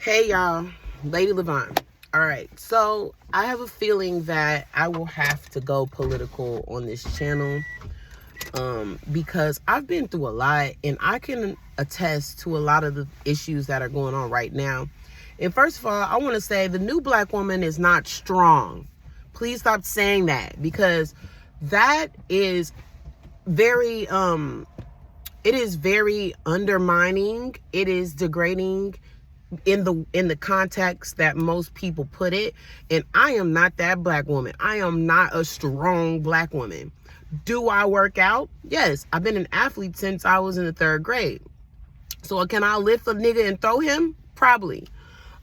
Hey y'all, Lady Levon. All right, so I have a feeling that I will have to go political on this channel because I've been through a lot and I can attest to a lot of the issues that are going on right now. And first of all, I want to say the new black woman is not strong. Please stop saying that because that is very it is very undermining. It is degrading in the context that most people put it. And I am not that black woman. I am not a strong black woman. Do I work out? Yes. I've been an athlete since I was in the 3rd grade. So can I lift a nigga and throw him? Probably.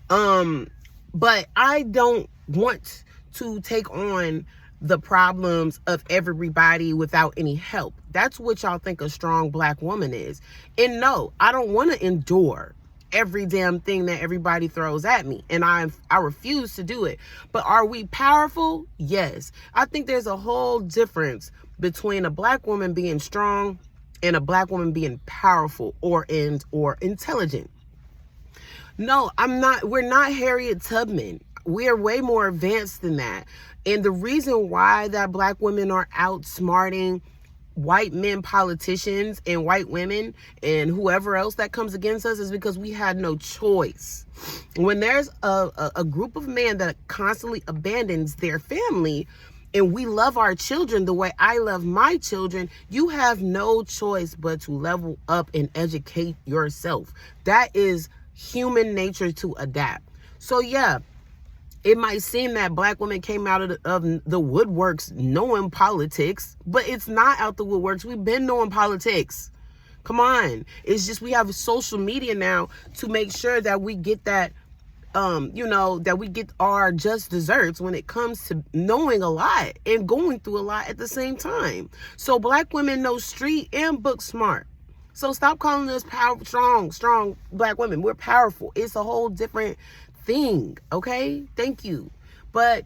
But I don't want to take on the problems of everybody without any help. That's what y'all think a strong black woman is. And no, I don't want to endure every damn thing that everybody throws at me, and I refuse to do it. But are we powerful? Yes. I think there's a whole difference between a black woman being strong and a black woman being powerful or intelligent. No, we're not Harriet Tubman. We're way more advanced than that. And the reason why that black women are outsmarting white men politicians and white women and whoever else that comes against us is because we had no choice. When there's a group of men that constantly abandons their family and we love our children the way I love my children, you have no choice but to level up and educate yourself. That is human nature to adapt. So yeah, it might seem that black women came out of the woodworks knowing politics, but it's not out the woodworks. We've been knowing politics. Come on. It's just we have social media now to make sure that we get that, that we get our just desserts when it comes to knowing a lot and going through a lot at the same time. So black women know street and book smart. So stop calling us strong black women. We're powerful. It's a whole different thing. Okay, thank you. But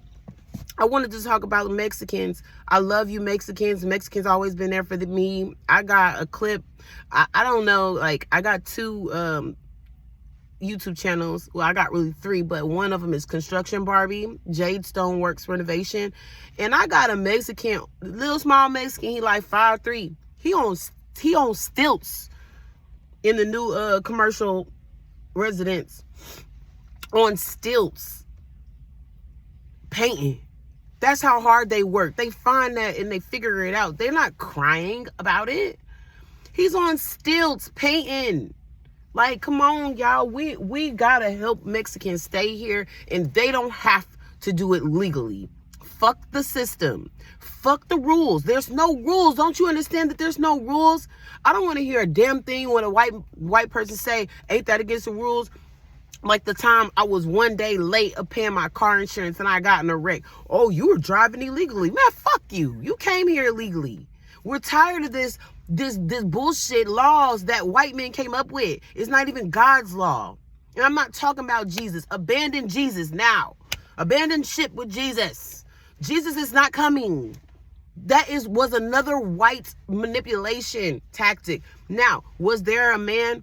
I wanted to talk about Mexicans. I love you, Mexicans. Mexicans always been there for me. I got a clip. I don't know, like I got 2 YouTube channels. Well, I got really 3, but one of them is Construction Barbie, Jade Stoneworks Renovation, and I got a Mexican, little small Mexican. He like 5'3". He on stilts in the new commercial residence. On stilts, painting. That's how hard they work. They find that and they figure it out. They're not crying about it. He's on stilts painting. Like, come on, y'all. We gotta help Mexicans stay here, and they don't have to do it legally. Fuck the system. Fuck the rules. There's no rules. Don't you understand that there's no rules? I don't want to hear a damn thing when a white person say, ain't that against the rules? Like the time I was one day late of paying my car insurance and I got in a wreck. Oh, you were driving illegally. Man, fuck you. You came here illegally. We're tired of this bullshit laws that white men came up with. It's not even God's law. And I'm not talking about Jesus. Abandon Jesus now. Abandon ship with Jesus. Jesus is not coming. That was another white manipulation tactic. Now, was there a man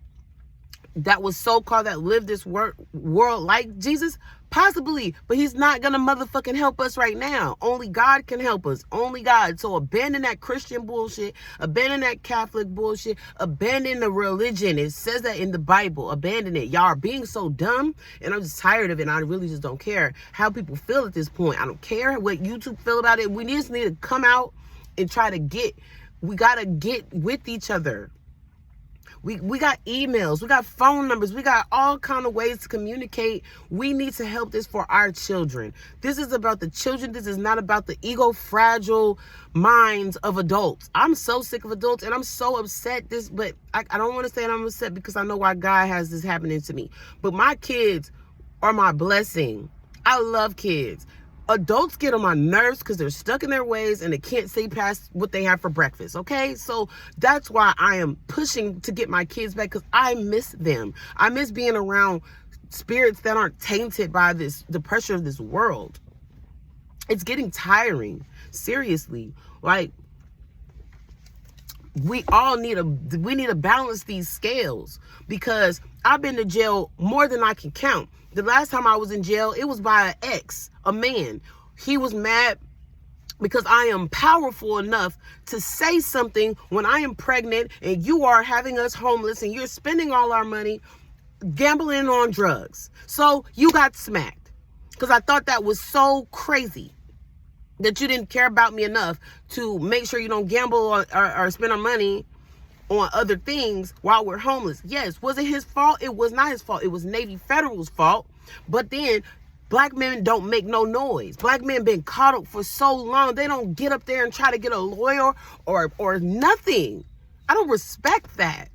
that was so-called that lived this world like Jesus? Possibly, but he's not gonna motherfucking help us right now. Only God can help us. Only God. So abandon that Christian bullshit. Abandon that Catholic bullshit. Abandon the religion. It says that in the Bible. Abandon it. Y'all are being so dumb, and I'm just tired of it. And I really just don't care how people feel at this point. I don't care what YouTube feel about it. We just need to come out and try to we gotta get with each other. We got emails, we got phone numbers, we got all kind of ways to communicate. We need to help this for our children. This is about the children. This is not about the ego fragile minds of adults. I'm so sick of adults and I'm so upset but I don't want to say I'm upset because I know why God has this happening to me. But my kids are my blessing. I love kids. Adults get on my nerves because they're stuck in their ways and they can't see past what they have for breakfast, okay? So that's why I am pushing to get my kids back, because I miss them. I miss being around spirits that aren't tainted by the pressure of this world. It's getting tiring, seriously. Like, we need to balance these scales, because I've been to jail more than I can count. The last time I was in jail, it was by an ex, a man. He was mad because I am powerful enough to say something when I am pregnant and you are having us homeless and you're spending all our money gambling on drugs. So you got smacked because I thought that was so crazy that you didn't care about me enough to make sure you don't gamble or spend our money on other things while we're homeless. Yes, was it his fault? It was not his fault. It was Navy Federal's fault. But then black men don't make no noise. Black men been caught up for so long. They don't get up there and try to get a lawyer or nothing. I don't respect that.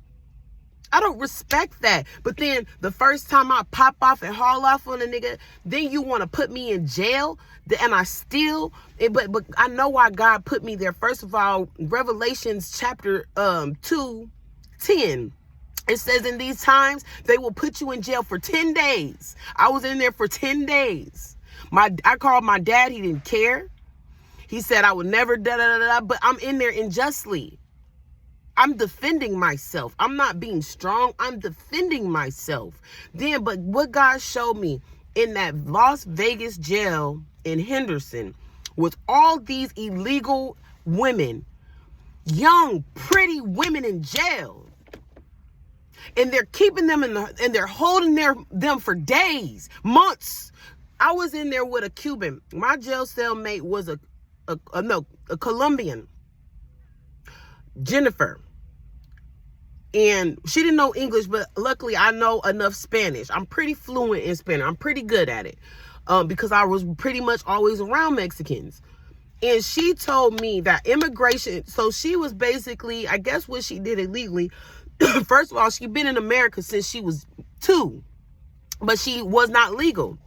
I don't respect that. But then the first time I pop off and haul off on a nigga, then you want to put me in jail, and I still, but I know why God put me there. First of all, Revelations chapter 2:10. It says, in these times, they will put you in jail for 10 days. I was in there for 10 days. I called my dad. He didn't care. He said I would never but I'm in there unjustly. I'm defending myself. I'm not being strong. I'm defending myself. But what God showed me in that Las Vegas jail in Henderson with all these illegal women, young, pretty women in jail, and they're keeping them and they're holding them for days, months. I was in there with a Cuban. My jail cellmate was a Colombian, Jennifer. And she didn't know English, but luckily I know enough Spanish. I'm pretty fluent in Spanish. I'm pretty good at it because I was pretty much always around Mexicans. And she told me that immigration, so she was basically, I guess what she did illegally, first of all, she'd been in America since she was 2, but she was not legal.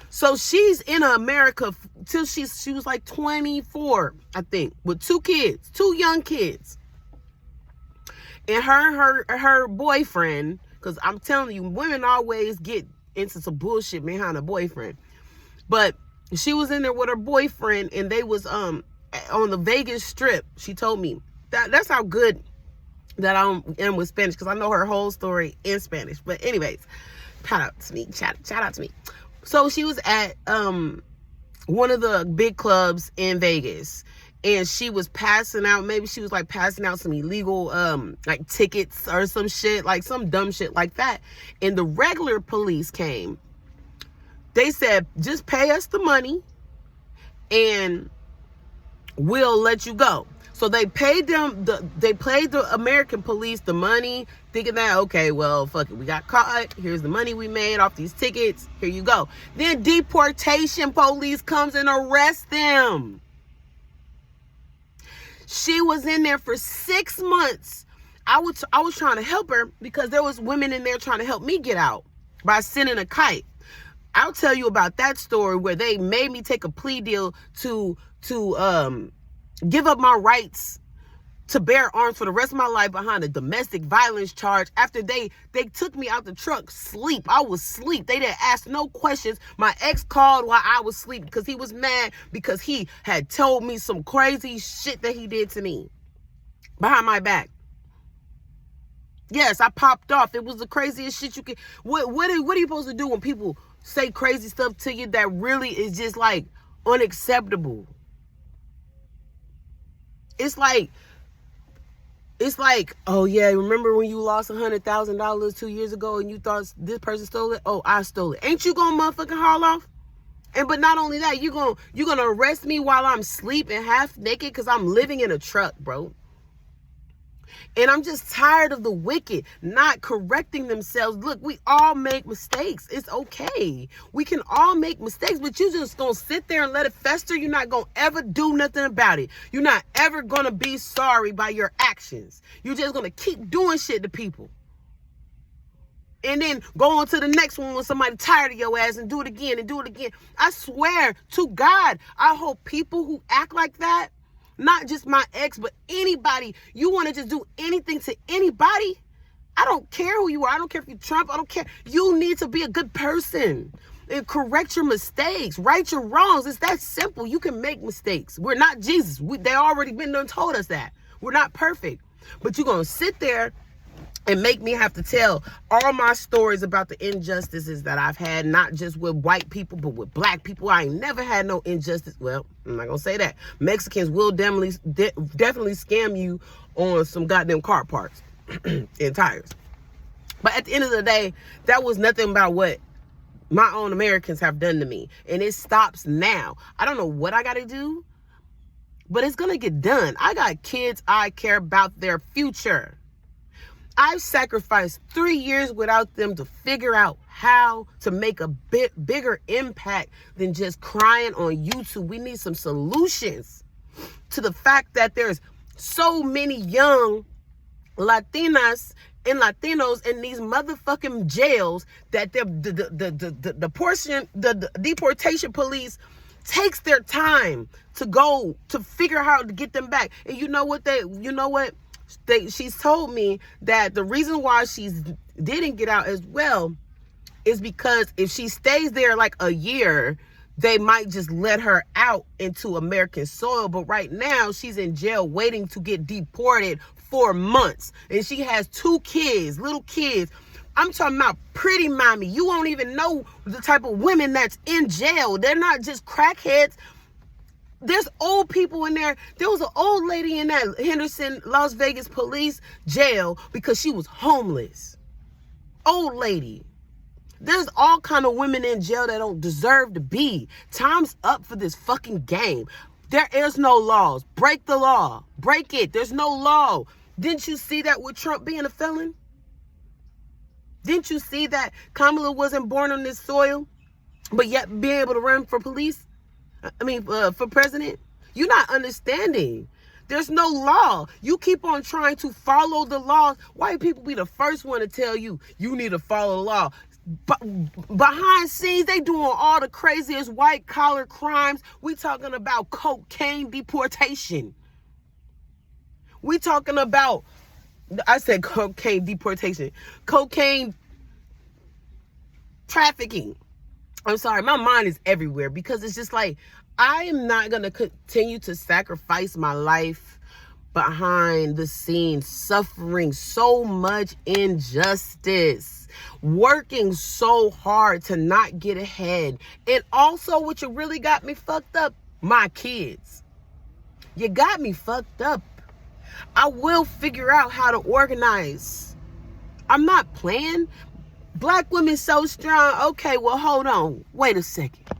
So she's in America till she was like 24, I think, with 2 kids, 2 young kids. And her boyfriend, because I'm telling you, women always get into some bullshit behind a boyfriend. But she was in there with her boyfriend, and they was on the Vegas Strip. She told me that's how good that I am with Spanish, because I know her whole story in Spanish. But anyways, shout out to me. Shout out to me. So she was at one of the big clubs in Vegas. And she was passing out, maybe she was like passing out some illegal like tickets or some shit, like some dumb shit like that. And the regular police came. They said, just pay us the money and we'll let you go. So they paid the American police the money, thinking that, okay, well, fuck it, we got caught. Here's the money we made off these tickets. Here you go. Then deportation police comes and arrests them. She was in there for 6 months. I was trying to help her because there was women in there trying to help me get out by sending a kite. I'll tell you about that story where they made me take a plea deal to give up my rights to bear arms for the rest of my life behind a domestic violence charge after they took me out the truck sleep. I was asleep. They didn't ask no questions. My ex called while I was asleep because he was mad because he had told me some crazy shit that he did to me behind my back. Yes, I popped off. It was the craziest shit you could. What are you supposed to do when people say crazy stuff to you that really is just like unacceptable? It's like, oh yeah, remember when you lost $100,000 2 years ago and you thought this person stole it? Oh, I stole it. Ain't you gonna motherfucking haul off? But not only that, you gonna arrest me while I'm asleep and half naked because I'm living in a truck, bro. And I'm just tired of the wicked not correcting themselves. Look, we all make mistakes. It's okay. We can all make mistakes, but you just gonna sit there and let it fester. You're not gonna ever do nothing about it. You're not ever gonna be sorry by your actions. You're just gonna keep doing shit to people. And then go on to the next one when somebody tired of your ass and do it again and do it again. I swear to God, I hope people who act like that, not just my ex, but anybody, you want to just do anything to anybody, I don't care who you are. I don't care if you're Trump. I don't care. You need to be a good person and correct your mistakes, right your wrongs. It's that simple. You can make mistakes. We're not Jesus. They already been done told us that. We're not perfect. But you're going to sit there and make me have to tell all my stories about the injustices that I've had, not just with white people, but with black people. I ain't never had no injustice. Well, I'm not going to say that. Mexicans will definitely scam you on some goddamn car parts and tires. But at the end of the day, that was nothing about what my own Americans have done to me. And it stops now. I don't know what I got to do, but it's going to get done. I got kids. I care about their future. I've sacrificed 3 years without them to figure out how to make a bigger impact than just crying on YouTube. We need some solutions to the fact that there's so many young Latinas and Latinos in these motherfucking jails that the deportation police takes their time to go to figure out how to get them back. And you know what? She's told me that the reason why she didn't get out as well is because if she stays there like a year, they might just let her out into American soil. But right now, she's in jail waiting to get deported for months. And she has 2 kids, little kids. I'm talking about pretty mommy. You won't even know the type of women that's in jail. They're not just crackheads. There's old people in there. There was an old lady in that Henderson, Las Vegas police jail because she was homeless. Old lady. There's all kind of women in jail that don't deserve to be. Time's up for this fucking game. There is no laws. Break the law. Break it. There's no law. Didn't you see that with Trump being a felon? Didn't you see that Kamala wasn't born on this soil, but yet being able to run for for president? You're not understanding. There's no law. You keep on trying to follow the laws. White people be the first one to tell you, you need to follow the law. But behind scenes, they doing all the craziest white collar crimes. We talking about cocaine deportation. We talking about, I said cocaine deportation, cocaine trafficking. I'm sorry, my mind is everywhere because it's just like, I am not going to continue to sacrifice my life behind the scenes, suffering so much injustice, working so hard to not get ahead. And also, what you really got me fucked up, my kids. You got me fucked up. I will figure out how to organize. I'm not playing. Black women so strong. Okay, well, hold on. Wait a second.